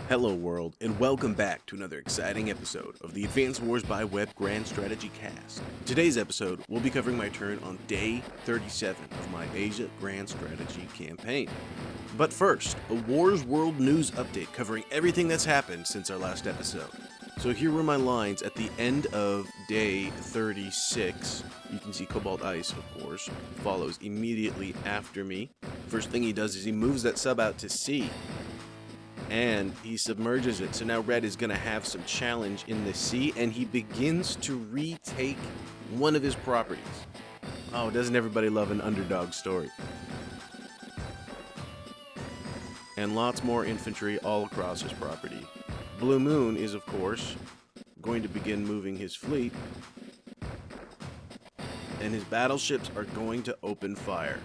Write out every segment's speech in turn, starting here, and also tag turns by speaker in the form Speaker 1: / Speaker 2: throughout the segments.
Speaker 1: Hello world, and welcome back to another exciting episode of the Advanced Wars by Web Grand Strategy Cast. Today's episode, we'll be covering my turn on day 37 of my Asia Grand Strategy campaign. But first, a Wars World News update covering everything that's happened since our last episode. So here were my lines at the end of day 36. You can see Cobalt Ice, of course, follows immediately after me. First thing he does is he moves that sub out to sea. And he submerges it, so now Red is going to have some challenge in the sea, and he begins to retake one of his properties. Oh, doesn't everybody love an underdog story? And lots more infantry all across his property. Blue Moon is, of course, going to begin moving his fleet, and his battleships are going to open fire.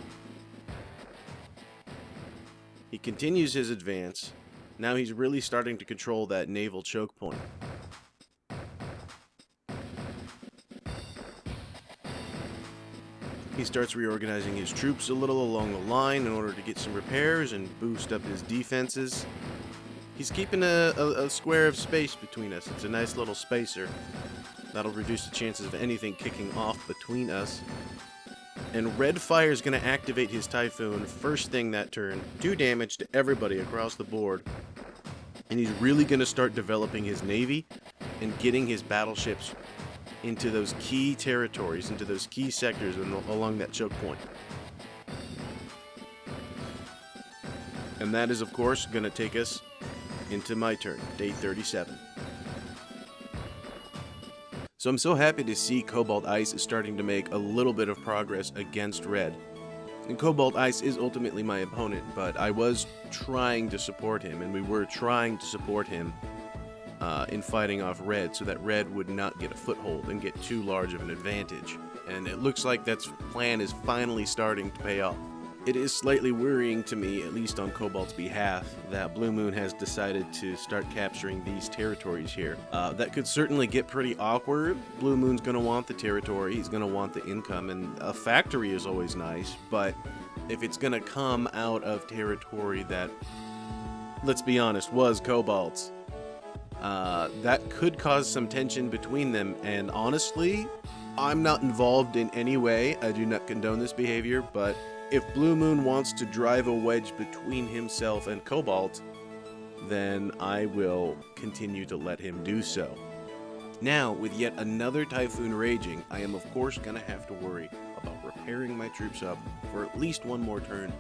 Speaker 1: He continues his advance. Now he's really starting to control that naval choke point. He starts reorganizing his troops a little along the line in order to get some repairs and boost up his defenses. He's keeping a square of space between us. It's a nice little spacer. That'll reduce the chances of anything kicking off between us. And Red Fire is going to activate his Typhoon first thing that turn. 2 damage to everybody across the board. And he's really going to start developing his navy and getting his battleships into those key territories, into those key sectors along that choke point. And that is, of course, going to take us into my turn, day 37. So I'm so happy to see Cobalt Ice is starting to make a little bit of progress against Red. And Cobalt Ice is ultimately my opponent, but I was trying to support him, and we were trying to support him in fighting off Red so that Red would not get a foothold and get too large of an advantage. And it looks like that plan is finally starting to pay off. It is slightly worrying to me, at least on Cobalt's behalf, that Blue Moon has decided to start capturing these territories here. That could certainly get pretty awkward. Blue Moon's going to want the territory, he's going to want the income, and a factory is always nice, but if it's going to come out of territory that, let's be honest, was Cobalt's, that could cause some tension between them, and honestly, I'm not involved in any way. I do not condone this behavior, but if Blue Moon wants to drive a wedge between himself and Cobalt, then I will continue to let him do so. Now, with yet another Typhoon raging, I am of course going to have to worry about repairing my troops up for at least one more turn,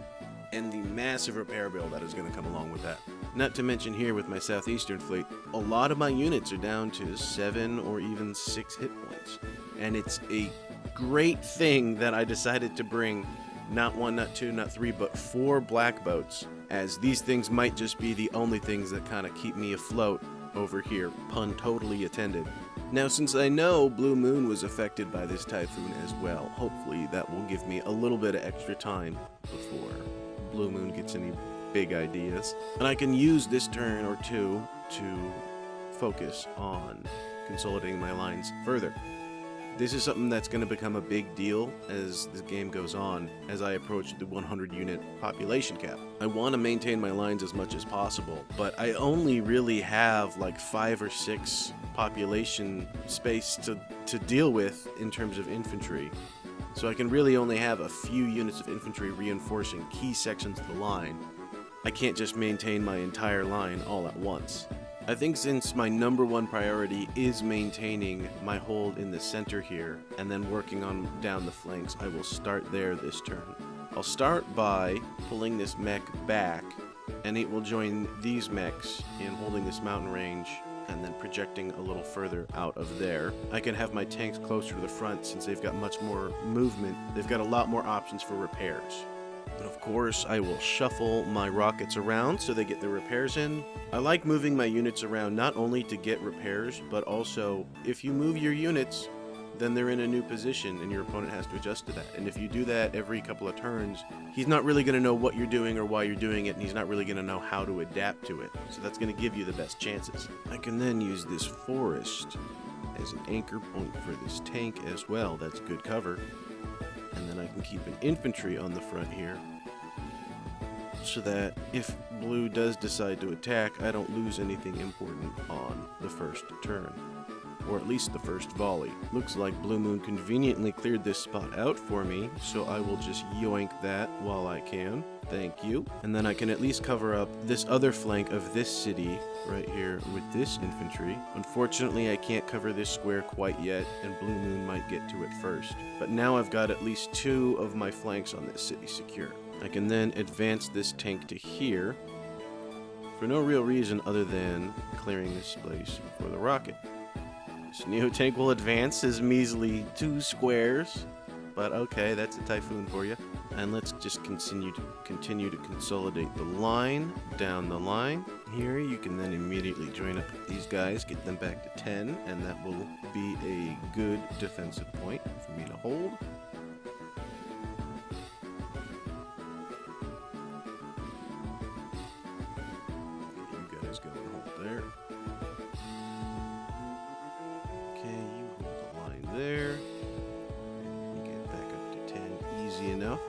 Speaker 1: and the massive repair bill that is going to come along with that. Not to mention here with my Southeastern fleet, a lot of my units are down to 7 or even 6 hit points. And it's a great thing that I decided to bring not 1, not 2, not 3, but 4 black boats, as these things might just be the only things that kind of keep me afloat over here, pun totally attended. Now, since I know Blue Moon was affected by this typhoon as well, hopefully that will give me a little bit of extra time before Blue Moon gets any big ideas. And I can use this turn or two to focus on consolidating my lines further. This is something that's going to become a big deal as the game goes on, as I approach the 100 unit population cap. I want to maintain my lines as much as possible, but I only really have like 5 or 6 population space to deal with in terms of infantry. So I can really only have a few units of infantry reinforcing key sections of the line. I can't just maintain my entire line all at once. I think since my number 1 priority is maintaining my hold in the center here, and then working on down the flanks, I will start there this turn. I'll start by pulling this mech back, and it will join these mechs in holding this mountain range, and then projecting a little further out of there. I can have my tanks closer to the front since they've got much more movement. They've got a lot more options for repairs. And of course, I will shuffle my rockets around so they get their repairs in. I like moving my units around not only to get repairs, but also if you move your units, then they're in a new position and your opponent has to adjust to that. And if you do that every couple of turns, he's not really going to know what you're doing or why you're doing it, and he's not really going to know how to adapt to it. So that's going to give you the best chances. I can then use this forest as an anchor point for this tank as well. That's good cover. And then I can keep an infantry on the front here so that if blue does decide to attack, I don't lose anything important on the first turn. Or at least the first volley. Looks like Blue Moon conveniently cleared this spot out for me, so I will just yoink that while I can. Thank you. And then I can at least cover up this other flank of this city right here with this infantry. Unfortunately, I can't cover this square quite yet, and Blue Moon might get to it first. But now I've got at least 2 of my flanks on this city secure. I can then advance this tank to here for no real reason other than clearing this place for the rocket. This Neo tank will advance as measly 2 squares, but okay, that's a Typhoon for you. And let's just continue to consolidate the line down the line. Here you can then immediately join up with these guys, get them back to 10, and that will be a good defensive point for me to hold. You guys go and hold there. Okay, you hold the line there. And you get back up to 10 easy enough.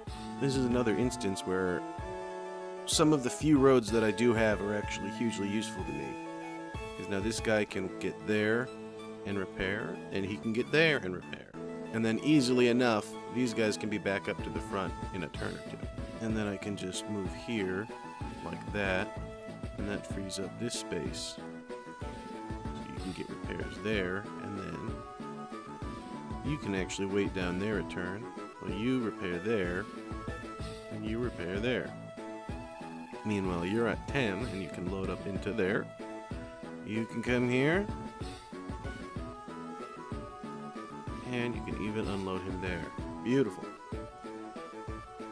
Speaker 1: This is another instance where some of the few roads that I do have are actually hugely useful to me. Because now this guy can get there and repair, and he can get there and repair. And then easily enough, these guys can be back up to the front in a turn or 2. And then I can just move here, like that, and that frees up this space. So you can get repairs there, and then you can actually wait down there a turn, while you repair there, and you repair there. Meanwhile, you're at 10, and you can load up into there. You can come here, and you can even unload him there. Beautiful.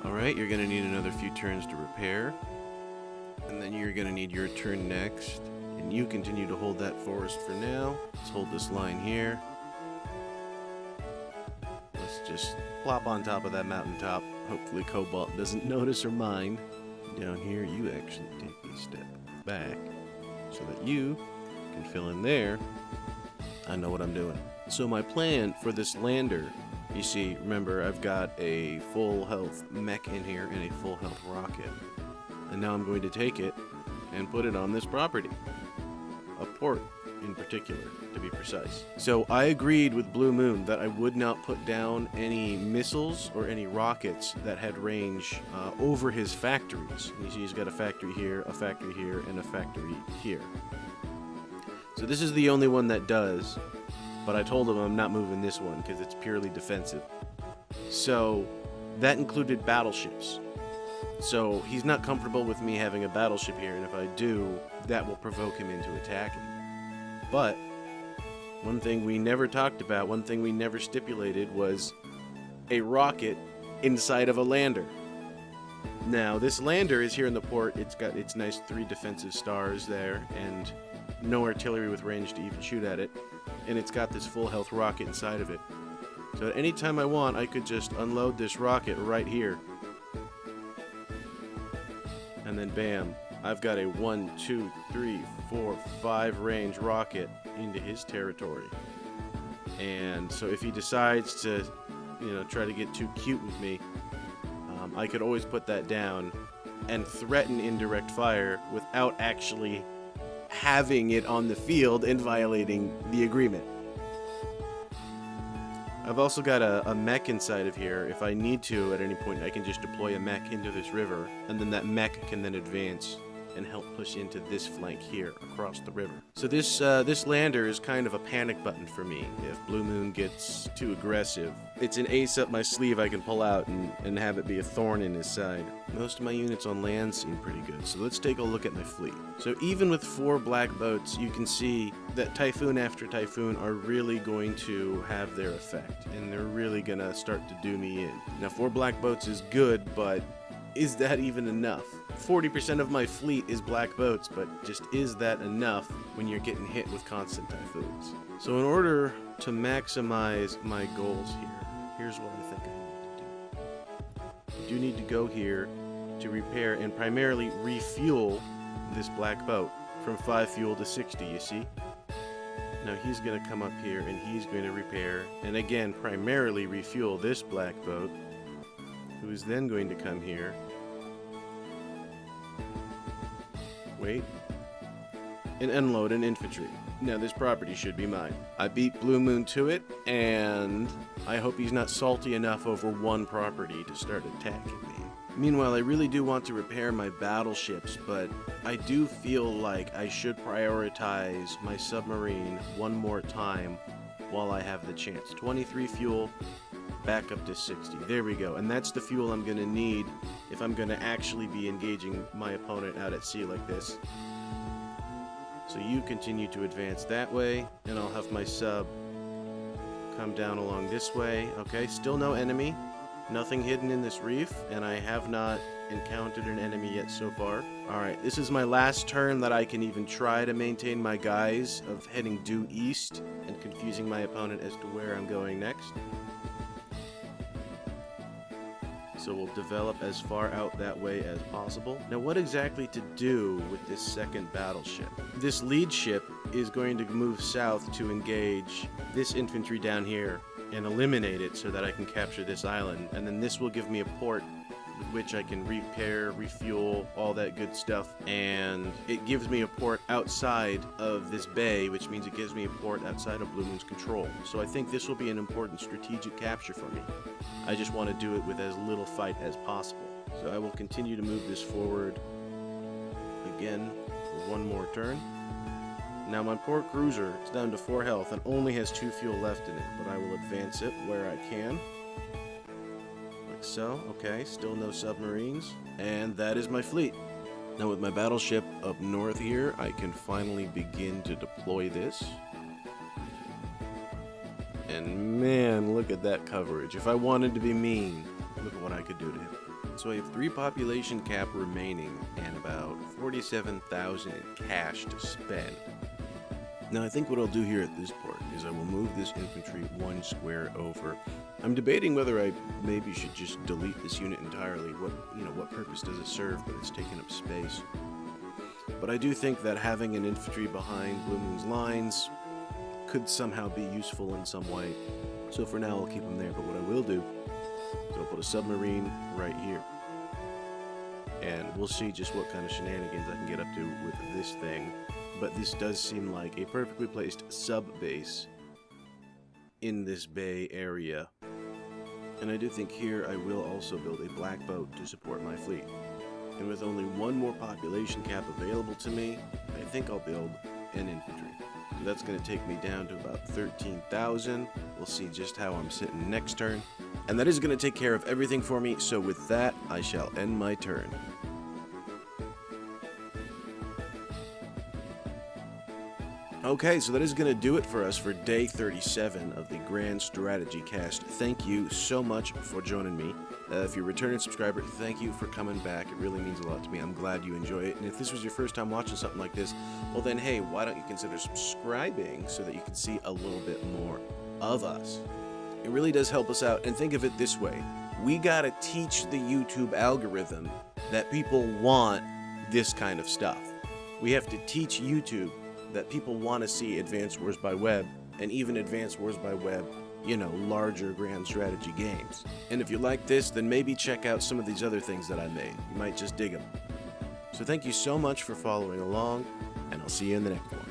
Speaker 1: Alright, you're going to need another few turns to repair, and then you're going to need your turn next, and you continue to hold that forest for now. Let's hold this line here. Let's just plop on top of that mountaintop. Hopefully Cobalt doesn't notice or mind. Down here, you actually take a step back so that you can fill in there. I know what I'm doing. So my plan for this lander, you see, remember, I've got a full health mech in here and a full health rocket. And now I'm going to take it and put it on this property. A port in particular, to be precise. So I agreed with Blue Moon that I would not put down any missiles or any rockets that had range over his factories. You see he's got a factory here, and a factory here. So this is the only one that does, but I told him I'm not moving this one because it's purely defensive. So that included battleships. So he's not comfortable with me having a battleship here, and if I do, that will provoke him into attacking. But one thing we never talked about, one thing we never stipulated was a rocket inside of a lander. Now, this lander is here in the port. It's got its nice 3 defensive stars there and no artillery with range to even shoot at it. And it's got this full health rocket inside of it. So at any time I want, I could just unload this rocket right here. And then bam, I've got a 1, 2, 3, 4, 5 range rocket into his territory. And so if he decides to, try to get too cute with me, I could always put that down and threaten indirect fire without actually having it on the field and violating the agreement. I've also got a mech inside of here. If I need to at any point, I can just deploy a mech into this river, and then that mech can then advance and help push into this flank here across the river. So this lander is kind of a panic button for me. If Blue Moon gets too aggressive, it's an ace up my sleeve I can pull out and have it be a thorn in his side. Most of my units on land seem pretty good, so let's take a look at my fleet. So even with 4 black boats, you can see that Typhoon after Typhoon are really going to have their effect, and they're really gonna start to do me in. Now 4 black boats is good, but is that even enough? 40% of my fleet is black boats, but just is that enough when you're getting hit with constant typhoons? So in order to maximize my goals here, here's what I think I need to do. I do need to go here to repair and primarily refuel this black boat from 5 fuel to 60, you see? Now he's going to come up here and he's going to repair and again primarily refuel this black boat, who is then going to come here Wait. And unload an infantry. Now this property should be mine. I beat Blue Moon to it, and I hope he's not salty enough over one property to start attacking me. Meanwhile, I really do want to repair my battleships, but I do feel like I should prioritize my submarine one more time while I have the chance. 23 fuel, back up to 60. There we go. And that's the fuel I'm going to need if I'm going to actually be engaging my opponent out at sea like this. So you continue to advance that way, and I'll have my sub come down along this way. Okay, still no enemy. Nothing hidden in this reef, and I have not encountered an enemy yet so far. Alright, this is my last turn that I can even try to maintain my guise of heading due east and confusing my opponent as to where I'm going next. So we'll develop as far out that way as possible. Now what exactly to do with this second battleship? This lead ship is going to move south to engage this infantry down here and eliminate it so that I can capture this island, and then this will give me a port with which I can repair, refuel, all that good stuff, and it gives me a port outside of this bay, which means it gives me a port outside of Blue Moon's control. So I think this will be an important strategic capture for me. I just want to do it with as little fight as possible. So I will continue to move this forward again for one more turn. Now my poor cruiser is down to 4 health and only has 2 fuel left in it, but I will advance it where I can. Like so. Okay, still no submarines. And that is my fleet. Now with my battleship up north here, I can finally begin to deploy this. And man, look at that coverage. If I wanted to be mean, look at what I could do to him. So I have 3 population cap remaining and about 47,000 in cash to spend. Now I think what I'll do here at this port is I will move this infantry 1 square over. I'm debating whether I maybe should just delete this unit entirely. What purpose does it serve, but it's taking up space. But I do think that having an infantry behind Blue Moon's lines could somehow be useful in some way. So for now I'll keep them there, but what I will do is I'll put a submarine right here. And we'll see just what kind of shenanigans I can get up to with this thing. But this does seem like a perfectly placed sub-base in this bay area. And I do think here I will also build a black boat to support my fleet. And with only 1 more population cap available to me, I think I'll build an infantry. So that's going to take me down to about 13,000. We'll see just how I'm sitting next turn. And that is going to take care of everything for me, so with that, I shall end my turn. Okay, so that is going to do it for us for day 37 of the Grand Strategy Cast. Thank you so much for joining me. If you're a returning subscriber, thank you for coming back. It really means a lot to me. I'm glad you enjoy it. And if this was your first time watching something like this, well then, hey, why don't you consider subscribing so that you can see a little bit more of us? It really does help us out. And think of it this way. We got to teach the YouTube algorithm that people want this kind of stuff. We have to teach YouTube that people want to see Advanced Wars by Web, and even Advanced Wars by Web, larger grand strategy games. And if you like this, then maybe check out some of these other things that I made. You might just dig them. So thank you so much for following along, and I'll see you in the next one.